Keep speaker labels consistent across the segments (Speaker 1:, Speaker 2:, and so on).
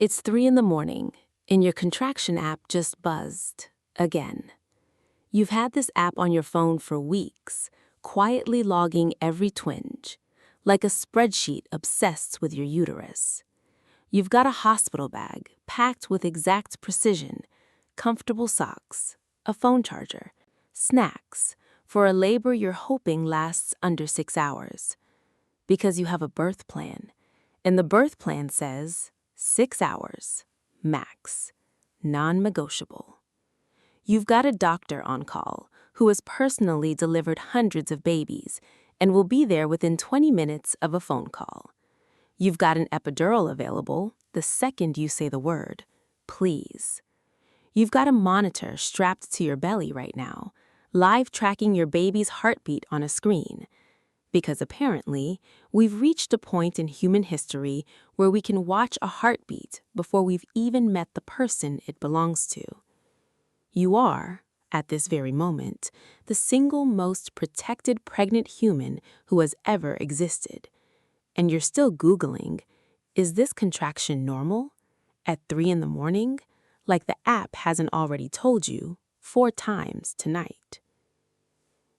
Speaker 1: It's 3 in the morning, and your contraction app just buzzed. Again. You've had this app on your phone for weeks, quietly logging every twinge, like a spreadsheet obsessed with your uterus. You've got a hospital bag packed with exact precision, comfortable socks, a phone charger, snacks, for a labor you're hoping lasts under 6 hours. Because you have a birth plan, and the birth plan says 6 hours, max, non-negotiable. You've got a doctor on call who has personally delivered hundreds of babies and will be there within 20 minutes of a phone call. You've got an epidural available the second you say the word, please. You've got a monitor strapped to your belly right now, live tracking your baby's heartbeat on a screen. Because apparently, we've reached a point in human history where we can watch a heartbeat before we've even met the person it belongs to. You are, at this very moment, the single most protected pregnant human who has ever existed. And you're still Googling, is this contraction normal? At 3 in the morning? Like the app hasn't already told you 4 times tonight.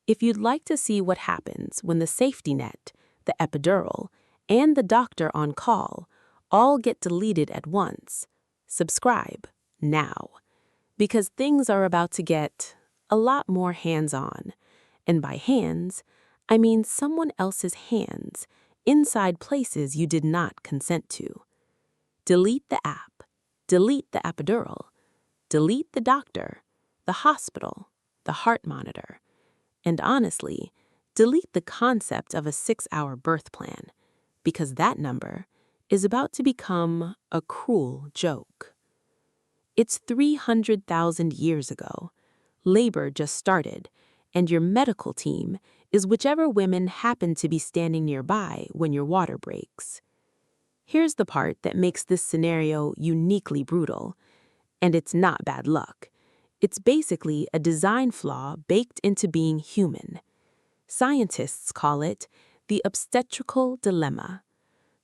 Speaker 1: If you'd like to see what happens when the safety net, the epidural, and the doctor on call all get deleted at once, subscribe now. Because things are about to get a lot more hands-on. And by hands, I mean someone else's hands inside places you did not consent to. Delete the app, delete the epidural, delete the doctor, the hospital, the heart monitor. And honestly, delete the concept of a 6-hour birth plan, because that number is about to become a cruel joke. It's 300,000 years ago. Labor just started, and your medical team is whichever women happen to be standing nearby when your water breaks. Here's the part that makes this scenario uniquely brutal, and it's not bad luck. It's basically a design flaw baked into being human. Scientists call it the obstetrical dilemma.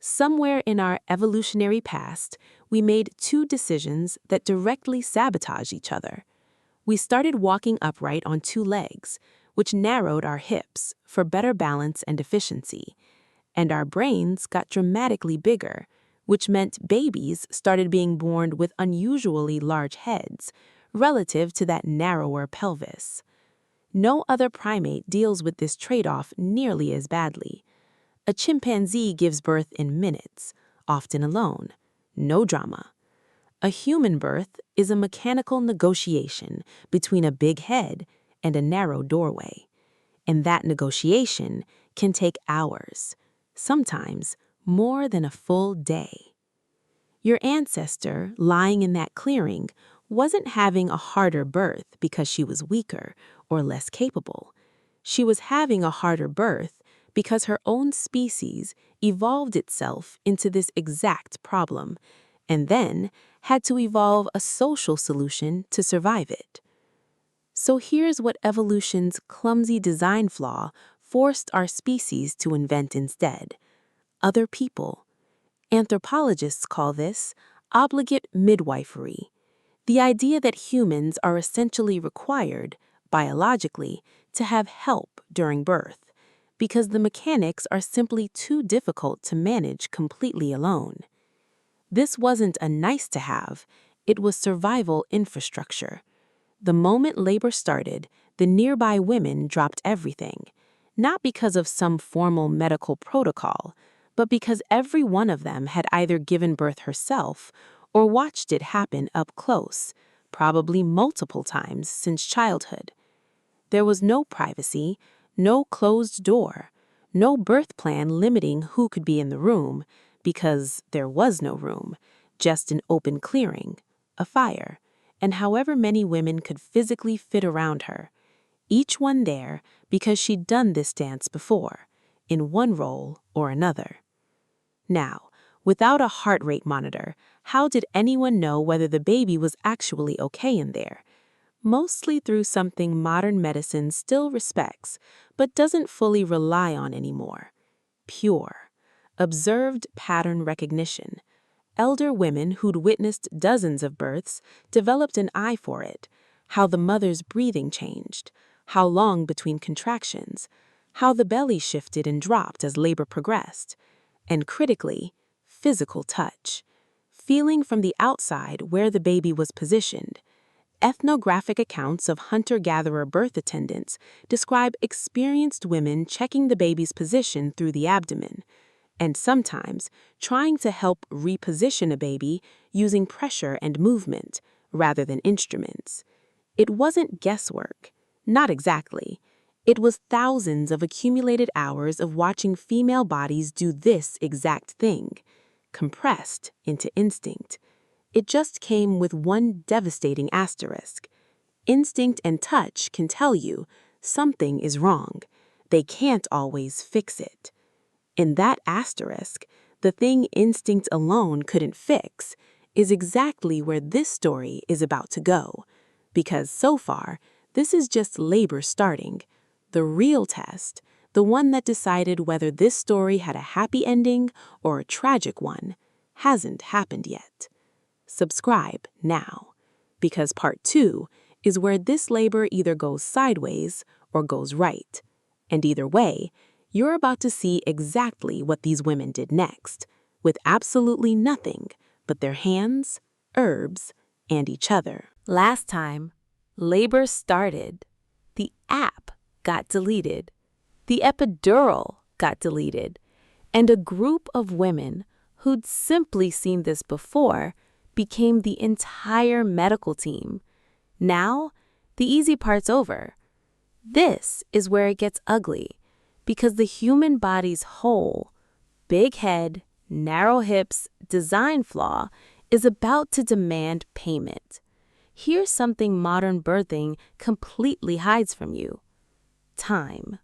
Speaker 1: Somewhere in our evolutionary past, we made 2 decisions that directly sabotage each other. We started walking upright on 2 legs, which narrowed our hips for better balance and efficiency. And our brains got dramatically bigger, which meant babies started being born with unusually large heads, relative to that narrower pelvis. No other primate deals with this trade-off nearly as badly. A chimpanzee gives birth in minutes, often alone. No drama. A human birth is a mechanical negotiation between a big head and a narrow doorway. And that negotiation can take hours, sometimes more than a full day. Your ancestor, lying in that clearing, wasn't having a harder birth because she was weaker or less capable. She was having a harder birth because her own species evolved itself into this exact problem, and then had to evolve a social solution to survive it. So here's what evolution's clumsy design flaw forced our species to invent instead: other people. Anthropologists call this obligate midwifery, the idea that humans are essentially required, biologically, to have help during birth, because the mechanics are simply too difficult to manage completely alone. This wasn't a nice-to-have, it was survival infrastructure. The moment labor started, the nearby women dropped everything, not because of some formal medical protocol, but because every one of them had either given birth herself or watched it happen up close, probably multiple times since childhood. There was no privacy, no closed door, no birth plan limiting who could be in the room, because there was no room, just an open clearing, a fire, and however many women could physically fit around her, each one there because she'd done this dance before, in one role or another. Now, without a heart rate monitor, how did anyone know whether the baby was actually okay in there? Mostly through something modern medicine still respects, but doesn't fully rely on anymore: pure, observed pattern recognition. elder women who'd witnessed dozens of births developed an eye for it, how the mother's breathing changed, how long between contractions, how the belly shifted and dropped as labor progressed, and critically, physical touch, feeling from the outside where the baby was positioned. Ethnographic accounts of hunter-gatherer birth attendants describe experienced women checking the baby's position through the abdomen, and sometimes trying to help reposition a baby using pressure and movement rather than instruments. It wasn't guesswork, not exactly. It was thousands of accumulated hours of watching female bodies do this exact thing, compressed into instinct. It just came with one devastating asterisk. Instinct and touch can tell you something is wrong. They can't always fix it. In that asterisk, the thing instinct alone couldn't fix, is exactly where this story is about to go. Because so far, this is just labor starting. The real test, the one that decided whether this story had a happy ending or a tragic one, hasn't happened yet. Subscribe now, because part 2 is where this labor either goes sideways or goes right. And either way, you're about to see exactly what these women did next, with absolutely nothing but their hands, herbs, and each other. Last time, labor started. The app got deleted. The epidural got deleted. And a group of women who'd simply seen this before became the entire medical team. Now, the easy part's over. This is where it gets ugly, because the human body's whole, big head, narrow hips, design flaw is about to demand payment. Here's something modern birthing completely hides from you: time.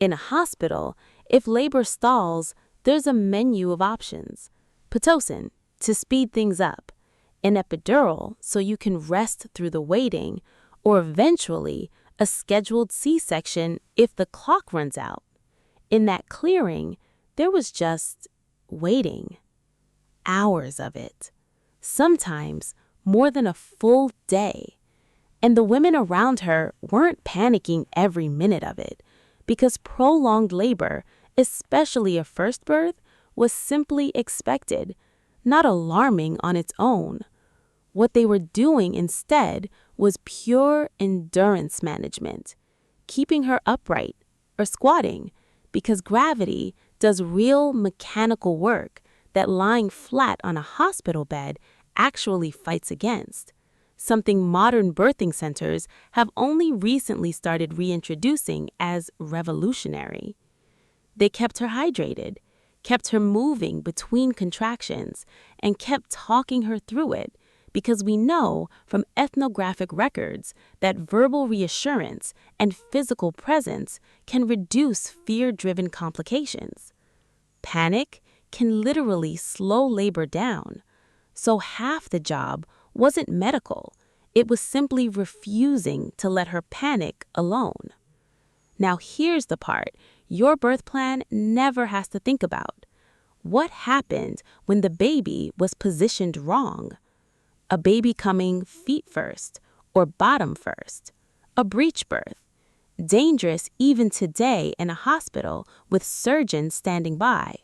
Speaker 1: In a hospital, if labor stalls, there's a menu of options. Pitocin, to speed things up, an epidural so you can rest through the waiting, or eventually a scheduled C-section if the clock runs out. In that clearing, there was just waiting. Hours of it. Sometimes more than a full day. And the women around her weren't panicking every minute of it, because prolonged labor, especially a first birth, was simply expected, not alarming on its own. What they were doing instead was pure endurance management, keeping her upright or squatting, because gravity does real mechanical work that lying flat on a hospital bed actually fights against, something modern birthing centers have only recently started reintroducing as revolutionary. They kept her hydrated, kept her moving between contractions, and kept talking her through it, because we know from ethnographic records that verbal reassurance and physical presence can reduce fear-driven complications. Panic can literally slow labor down. So half the job wasn't medical. It was simply refusing to let her panic alone. Now here's the part your birth plan never has to think about. What happened when the baby was positioned wrong? A baby coming feet first or bottom first? A breech birth? Dangerous even today in a hospital with surgeons standing by.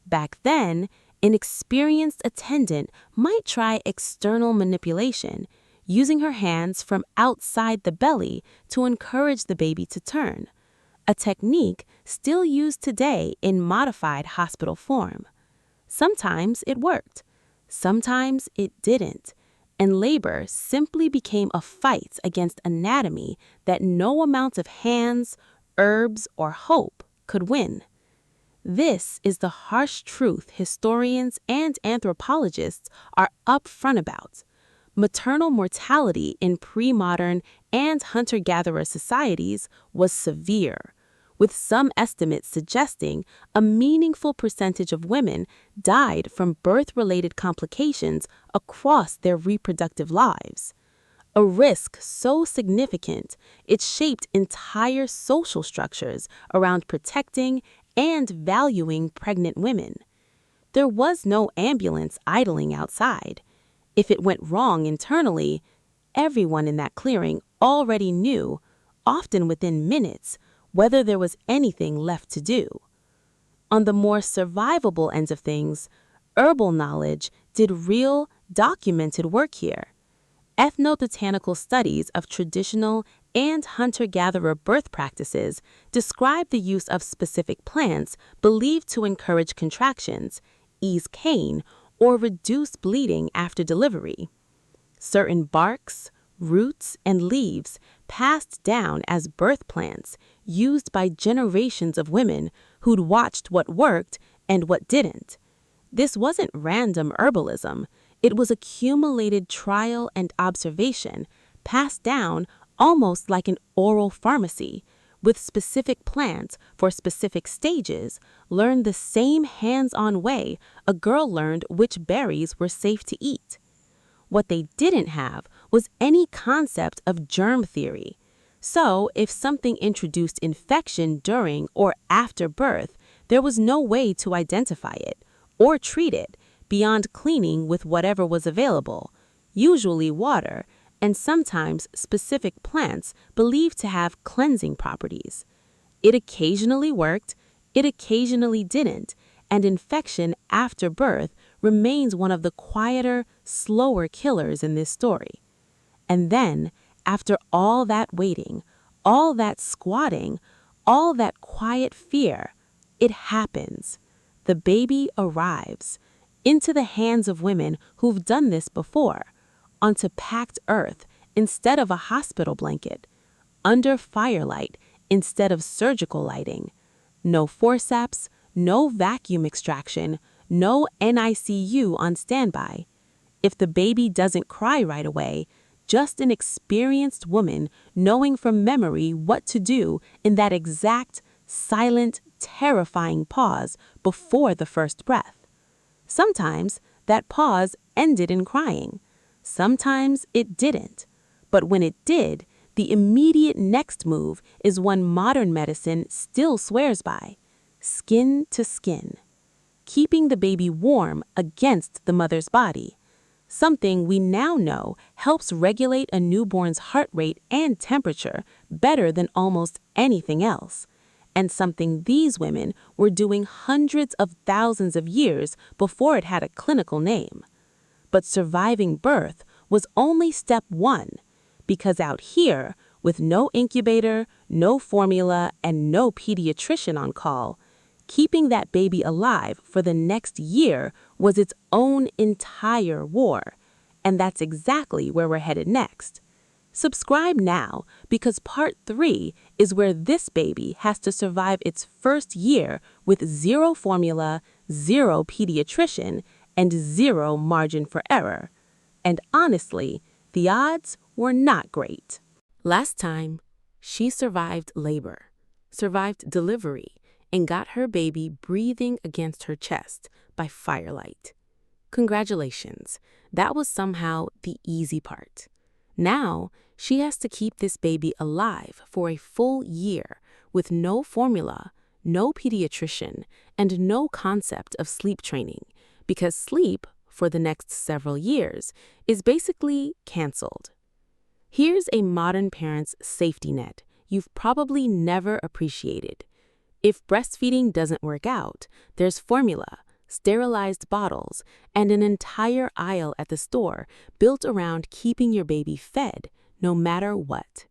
Speaker 1: Back then, an experienced attendant might try external manipulation, using her hands from outside the belly to encourage the baby to turn, a technique still used today in modified hospital form. Sometimes it worked, sometimes it didn't, and labor simply became a fight against anatomy that no amount of hands, herbs, or hope could win. This is the harsh truth historians and anthropologists are upfront about. Maternal mortality in pre-modern and hunter-gatherer societies was severe, with some estimates suggesting a meaningful percentage of women died from birth-related complications across their reproductive lives. A risk so significant, it shaped entire social structures around protecting and valuing pregnant women.
Speaker 2: There was no ambulance idling outside. If it went wrong internally, everyone in that clearing already knew, often within minutes, whether there was anything left to do. On the more survivable ends of things, herbal knowledge did real, documented work here. Ethnobotanical studies of traditional and hunter-gatherer birth practices describe the use of specific plants believed to encourage contractions, ease pain, or reduce bleeding after delivery. Certain barks, roots, and leaves passed down as birth plants used by generations of women who'd watched what worked and what didn't. This wasn't random herbalism. It was accumulated trial and observation, passed down almost like an oral pharmacy, with specific plants for specific stages, learned the same hands-on way a girl learned which berries were safe to eat. What they didn't have was any concept of germ theory. So, if something introduced infection during or after birth, there was no way to identify it or treat it beyond cleaning with whatever was available, usually water, and sometimes specific plants believed to have cleansing properties. It occasionally worked, it occasionally didn't, and infection after birth remains one of the quieter, slower killers in this story. And then, after all that waiting, all that squatting, all that quiet fear, it happens. The baby arrives into the hands of women who've done this before, onto packed earth instead of a hospital blanket, under firelight instead of surgical lighting. No forceps, no vacuum extraction, no NICU on standby. If the baby doesn't cry right away, just an experienced woman knowing from memory what to do in that exact, silent, terrifying pause before the first breath. Sometimes that pause ended in crying. Sometimes it didn't. But when it did, the immediate next move is one modern medicine still swears by: skin to skin. Keeping the baby warm against the mother's body. Something we now know helps regulate a newborn's heart rate and temperature better than almost anything else. And something these women were doing hundreds of thousands of years before it had a clinical name. But surviving birth was only step one, because out here, with no incubator, no formula, and no pediatrician on call, keeping that baby alive for the next year was its own entire war. And that's exactly where we're headed next. Subscribe now, because part 3 is where this baby has to survive its first year with zero formula, zero pediatrician, and zero margin for error. And honestly, the odds were not great. Last time, she survived labor, survived delivery, and got her baby breathing against her chest by firelight. Congratulations, that was somehow the easy part. Now, she has to keep this baby alive for a full year with no formula, no pediatrician, and no concept of sleep training, because sleep, for the next several years, is basically canceled. Here's a modern parent's safety net you've probably never appreciated. If breastfeeding doesn't work out, there's formula, sterilized bottles, and an entire aisle at the store built around keeping your baby fed, no matter what.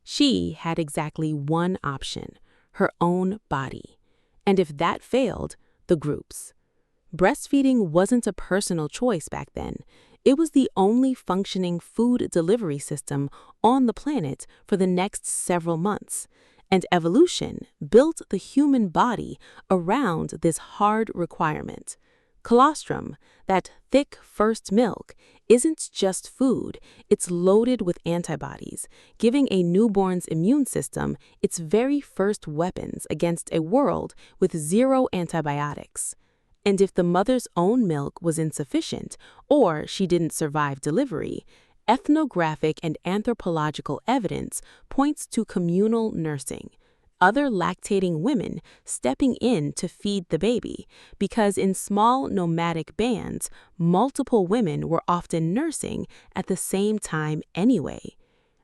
Speaker 2: She had exactly one option: her own body. And if that failed, the groups. Breastfeeding wasn't a personal choice back then. It was the only functioning food delivery system on the planet for the next several months. And evolution built the human body around this hard requirement. Colostrum, that thick first milk, isn't just food, it's loaded with antibodies, giving a newborn's immune system its very first weapons against a world with zero antibiotics. And if the mother's own milk was insufficient, or she didn't survive delivery, ethnographic and anthropological evidence points to communal nursing, other lactating women stepping in to feed the baby, because in small nomadic bands, multiple women were often nursing at the same time anyway.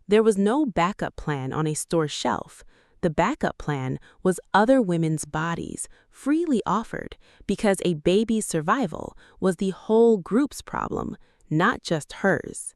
Speaker 2: There was no backup plan on a store shelf. The backup plan was other women's bodies, freely offered, because a baby's survival was the whole group's problem, not just hers.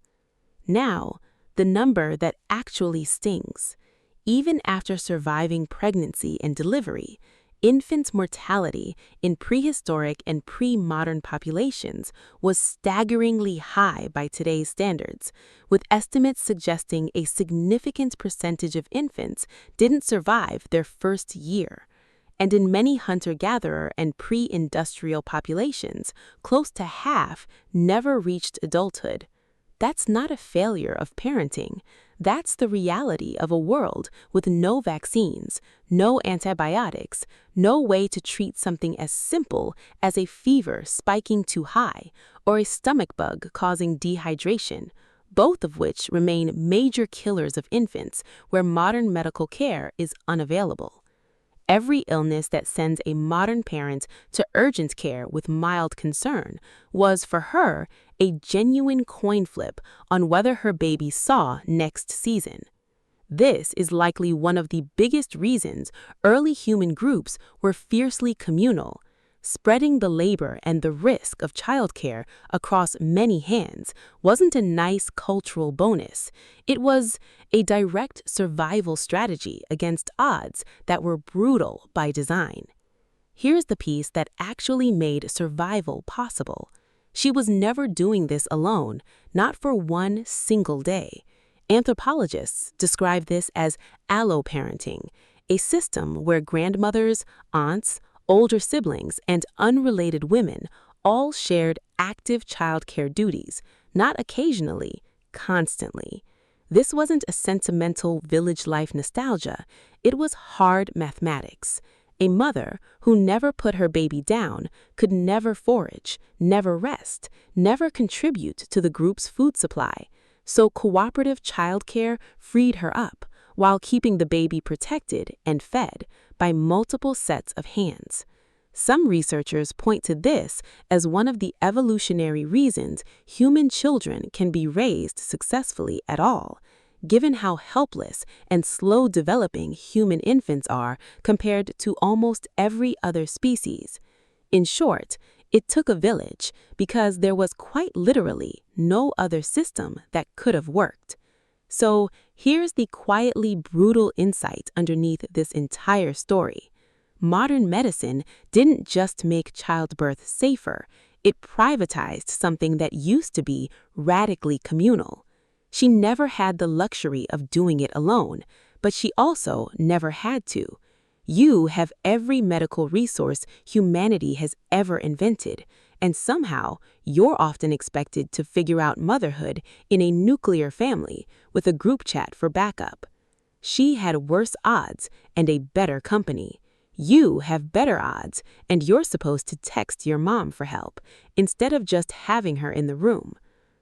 Speaker 2: Now, the number that actually stings. Even after surviving pregnancy and delivery, infant mortality in prehistoric and pre-modern populations was staggeringly high by today's standards, with estimates suggesting a significant percentage of infants didn't survive their first year. And in many hunter-gatherer and pre-industrial populations, close to half never reached adulthood. That's not a failure of parenting. That's the reality of a world with no vaccines, no antibiotics, no way to treat something as simple as a fever spiking too high or a stomach bug causing dehydration, both of which remain major killers of infants where modern medical care is unavailable. Every illness that sends a modern parent to urgent care with mild concern was, for her, a genuine coin flip on whether her baby saw next season. This is likely one of the biggest reasons early human groups were fiercely communal. Spreading the labor and the risk of childcare across many hands wasn't a nice cultural bonus. It was a direct survival strategy against odds that were brutal by design. Here's the piece that actually made survival possible. She was never doing this alone, not for one single day. Anthropologists describe this as alloparenting, a system where grandmothers, aunts, older siblings, and unrelated women all shared active childcare duties, not occasionally, constantly. This wasn't a sentimental village life nostalgia, it was hard mathematics. A mother who never put her baby down could never forage, never rest, never contribute to the group's food supply. So cooperative childcare freed her up, while keeping the baby protected and fed by multiple sets of hands. Some researchers point to this as one of the evolutionary reasons human children can be raised successfully at all, given how helpless and slow-developing human infants are compared to almost every other species. In short, it took a village because there was quite literally no other system that could have worked. So here's the quietly brutal insight underneath this entire story. Modern medicine didn't just make childbirth safer, it privatized something that used to be radically communal. She never had the luxury of doing it alone, but she also never had to. You have every medical resource humanity has ever invented, and somehow you're often expected to figure out motherhood in a nuclear family with a group chat for backup. She had worse odds and a better company. You have better odds, and you're supposed to text your mom for help instead of just having her in the room.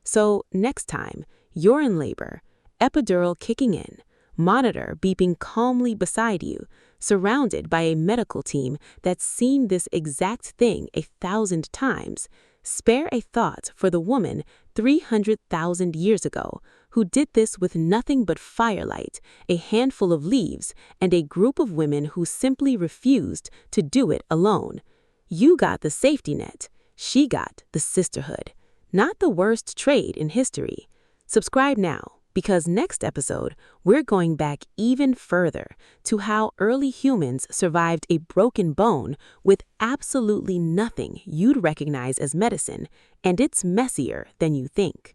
Speaker 2: So next time you're in labor, epidural kicking in, monitor beeping calmly beside you, surrounded by a medical team that's seen this exact thing 1,000 times, spare a thought for the woman 300,000 years ago who did this with nothing but firelight, a handful of leaves, and a group of women who simply refused to do it alone. You got the safety net. She got the sisterhood. Not the worst trade in history. Subscribe now, because next episode, we're going back even further to how early humans survived a broken bone with absolutely nothing you'd recognize as medicine, and it's messier than you think.